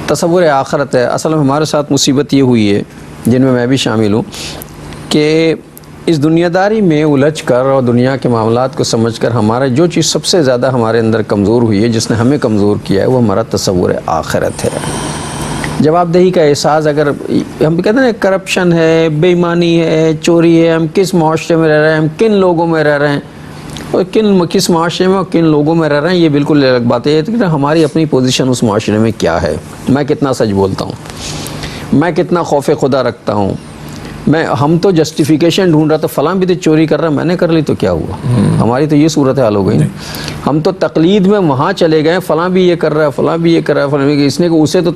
تصور آخرت ہے. اصل میں ہمارے ساتھ مصیبت یہ ہوئی ہے جن میں بھی شامل ہوں کہ اس دنیا داری میں الجھ کر اور دنیا کے معاملات کو سمجھ کر ہمارا جو چیز سب سے زیادہ ہمارے اندر کمزور ہوئی ہے، جس نے ہمیں کمزور کیا ہے، وہ ہمارا تصور آخرت ہے. جواب دہی کا احساس، اگر ہم کہتے ہیں کرپشن ہے، بے ایمانی ہے، چوری ہے، ہم کس معاشرے میں رہ رہے ہیں، ہم کن لوگوں میں رہ رہے ہیں اور کس معاشرے میں اور کن لوگوں میں رہ رہے ہیں، یہ بالکل الگ بات ہے. کہ ہماری اپنی پوزیشن اس معاشرے میں کیا ہے، میں کتنا سچ بولتا ہوں، میں کتنا خوف خدا رکھتا ہوں. ہم تو جسٹیفیکیشن ڈھونڈ رہا تھا، فلاں بھی تو چوری کر رہا ہے، میں نے کر لی تو کیا ہوا. ہماری تو یہ صورت حال ہو گئی. ہم تو تقلید میں وہاں چلے گئے، فلاں بھی یہ کر رہا ہے، فلاں بھی یہ کر رہا ہے، فلاں بھی اس نے اسے تو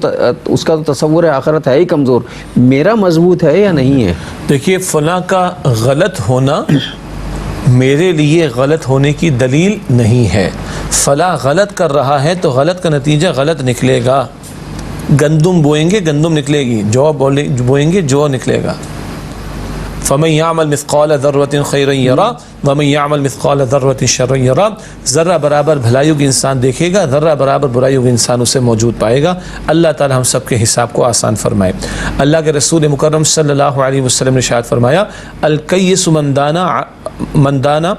اس کا تو تصور آخرت ہے ہی کمزور. میرا مضبوط ہے یا نہیں ہے؟ دیکھیے، فلاں کا غلط ہونا میرے لیے غلط ہونے کی دلیل نہیں ہے. فلاں غلط کر رہا ہے تو غلط کا نتیجہ غلط نکلے گا. گندم بوئیں گے گندم نکلے گی، جو بوئیں گے جو نکلے گا. فَمَن يَعْمَلْ مِثْقَالَ ذَرَّةٍ خَيْرًا يَرَهُ وَمَن يَعْمَلْ مِثْقَالَ ذَرَّةٍ شَرًّا يَرَهُ. ذرہ برابر بھلائیوں کی انسان دیکھے گا، ذرہ برابر برائیوں کی انسان اسے موجود پائے گا. اللہ تعالی ہم سب کے حساب کو آسان فرمائے. اللہ کے رسول مکرم صلی اللہ علیہ وسلم نے ارشاد فرمایا، الکیس من دانا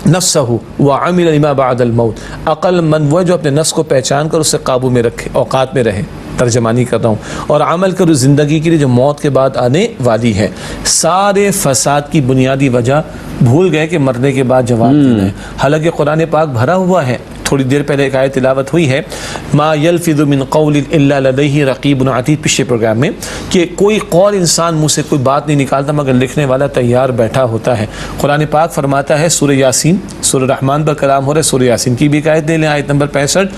نفسہ وعمل لما بعد الموت. عقل مند وہ جو اپنے نفس کو پہچان کر اسے قابو میں رکھے، اوقات میں رہے، ترجمانی کر رہا ہوں، اور عمل کرو زندگی کے لیے جو موت کے بعد آنے والی ہے. سارے فساد کی بنیادی وجہ بھول گئے کہ مرنے کے بعد جواب دینا ہے. حالانکہ قرآن پاک بھرا ہوا ہے. تھوڑی دیر پہلے ایک آیت تلاوت ہوئی ہے، ما یلفظ من قول الا لدیہ رقیب عتید، پچھلے پروگرام میں، کہ کوئی قول انسان منہ سے کوئی بات نہیں نکالتا مگر لکھنے والا تیار بیٹھا ہوتا ہے. قرآن پاک فرماتا ہے، سورہ یاسین، سورہ رحمان پر کلام ہو رہا ہے، سورہ یاسین کی بھی ایک آیت دے لیں، آیت نمبر 65،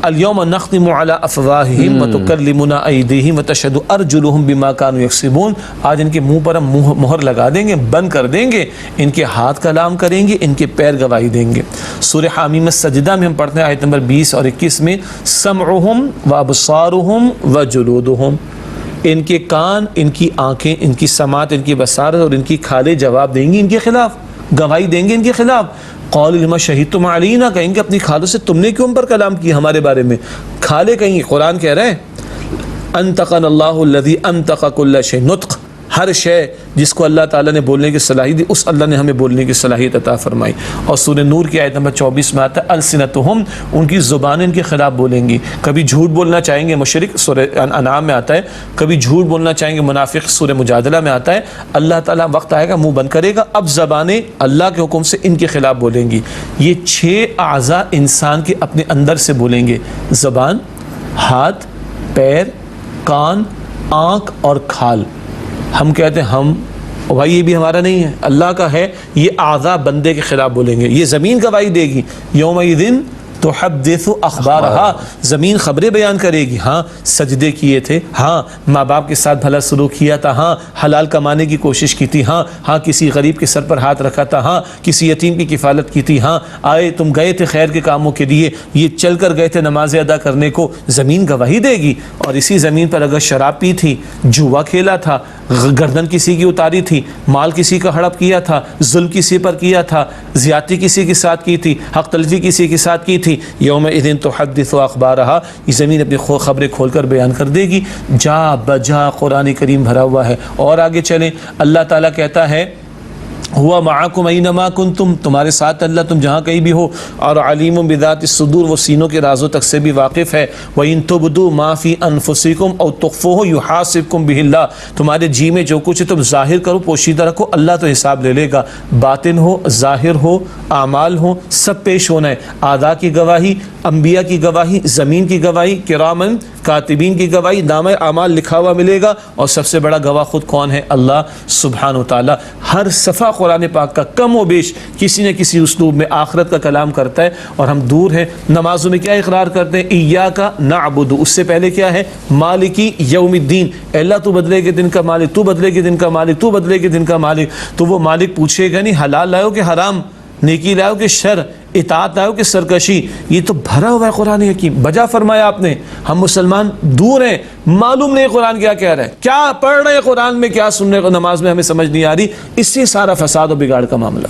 اليوم نختم على افواہہم وتکلمنا ایدیہم وتشہد ارجلہم بما کانوا یکسبون. آج ان کے منہ پر ہم مہر لگا دیں گے، بند کر دیں گے، ان کے ہاتھ کلام کریں گے، ان کے پیر گواہی دیں گے. سورہ حامیم السجدہ میں ہم پڑھتے ہیں آیت نمبر 20 اور 21 میں، سمعہم وابصارہم وجلودہم. ان کے کان، ان کی آنکھیں، ان کی سماعت، ان کی بصارت اور ان کی کھالیں جواب دیں گی ان کے خلاف، گواہی دیں گے ان کے خلاف. قول لما شہدتم علینا، کہیں گے اپنی کھالوں سے تم نے کیوں ہم پر کلام کیا ہمارے بارے میں. کھالے کہیں گے، قرآن کہہ رہے ہیں انطقنا اللہ الذی انطق کل شیء. نطق، ہر شے جس کو اللہ تعالیٰ نے بولنے کی صلاحیت دی، اس اللہ نے ہمیں بولنے کی صلاحیت عطا فرمائی. اور سورہ نور کی آیت نمبر 24 میں آتا ہے، السنتہم، ان کی زبانیں ان کے خلاف بولیں گی. کبھی جھوٹ بولنا چاہیں گے مشرک، سورہ انعام میں آتا ہے، کبھی جھوٹ بولنا چاہیں گے منافق، سورہ مجادلہ میں آتا ہے. اللہ تعالیٰ وقت آئے گا منہ بند کرے گا، اب زبانیں اللہ کے حکم سے ان کے خلاف بولیں گی. یہ 6 اعضاء انسان کے اپنے اندر سے بولیں گے، زبان، ہاتھ، پیر، کان، آنکھ اور کھال. ہم کہتے ہیں ہم بھائی یہ بھی ہمارا نہیں ہے، اللہ کا ہے. یہ اعضاء بندے کے خلاف بولیں گے. یہ زمین گواہی دے گی، یومئذ تحدث اخبارہا، زمین خبریں بیان کرے گی. ہاں سجدے کیے تھے، ہاں ماں باپ کے ساتھ بھلا سلوک کیا تھا، ہاں حلال کمانے کی کوشش کی تھی، ہاں کسی غریب کے سر پر ہاتھ رکھا تھا، ہاں کسی یتیم کی کفالت کی تھی، ہاں آئے تم گئے تھے خیر کے کاموں کے لیے، یہ چل کر گئے تھے نمازیں ادا کرنے کو. زمین گواہی دے گی. اور اسی زمین پر اگر شراب پی تھی، جوا کھیلا تھا، گردن کسی کی اتاری تھی، مال کسی کا ہڑپ کیا تھا، ظلم کسی پر کیا تھا، زیادتی کسی کے ساتھ کی تھی، حق تلفی کسی کے ساتھ کی تھی، یومئذ تحدث اخبارہا، یہ زمین اپنی خبریں کھول کر بیان کر دے گی. جا بجا قرآن کریم بھرا ہوا ہے. اور آگے چلیں، اللہ تعالیٰ کہتا ہے، ہوا معاکم اینما کنتم، تمہارے ساتھ اللہ تم جہاں کہیں بھی ہو. اور علیم بذات الصدور، وہ سینوں کے رازوں تک سے بھی واقف ہے. وَإِن تُبْدُوا مَا فِي أَنفُسِكُمْ أَوْ تُخْفُوهُ يُحَاسِبْكُم بِهِ اللَّهُ. تمہارے جی میں جو کچھ ہے تم ظاہر کرو، پوشیدہ رکھو، اللہ تو حساب لے لے گا. باطن ہو، ظاہر ہو، اعمال ہو، سب پیش ہونا ہے. اعداء کی گواہی، انبیاء کی گواہی، زمین کی گواہی، کرامن کاتبین کی گواہی، نامہ اعمال لکھا ہوا ملے گا. اور سب سے بڑا گواہ خود کون ہے؟ اللہ سبحانہ و تعالی. ہر صفحہ قرآن پاک کا کم و بیش کسی نہ کسی اسلوب میں آخرت کا کلام کرتا ہے. اور ہم دور ہیں. نمازوں میں کیا اقرار کرتے ہیں؟ ایاک نعبد، اس سے پہلے کیا ہے؟ مالکی یوم الدین، اللہ تو بدلے کے دن کا مالک، تو بدلے کے دن کا مالک، تو بدلے کے دن کا مالک. تو وہ مالک پوچھے گا نہیں حلال لائو کہ حرام، نیکی لائو کہ شر، اطاعت لائو کہ سرکشی. یہ تو بھرا ہوا ہے قرآن حکیم. بجا فرمایا آپ نے. ہم مسلمان دور ہیں، معلوم نہیں قرآن کیا کہہ رہا ہے، کیا پڑھ رہے ہیں قرآن میں، کیا سن رہے ہیں نماز میں، ہمیں سمجھ نہیں آ رہی. اس سے سارا فساد و بگاڑ کا معاملہ.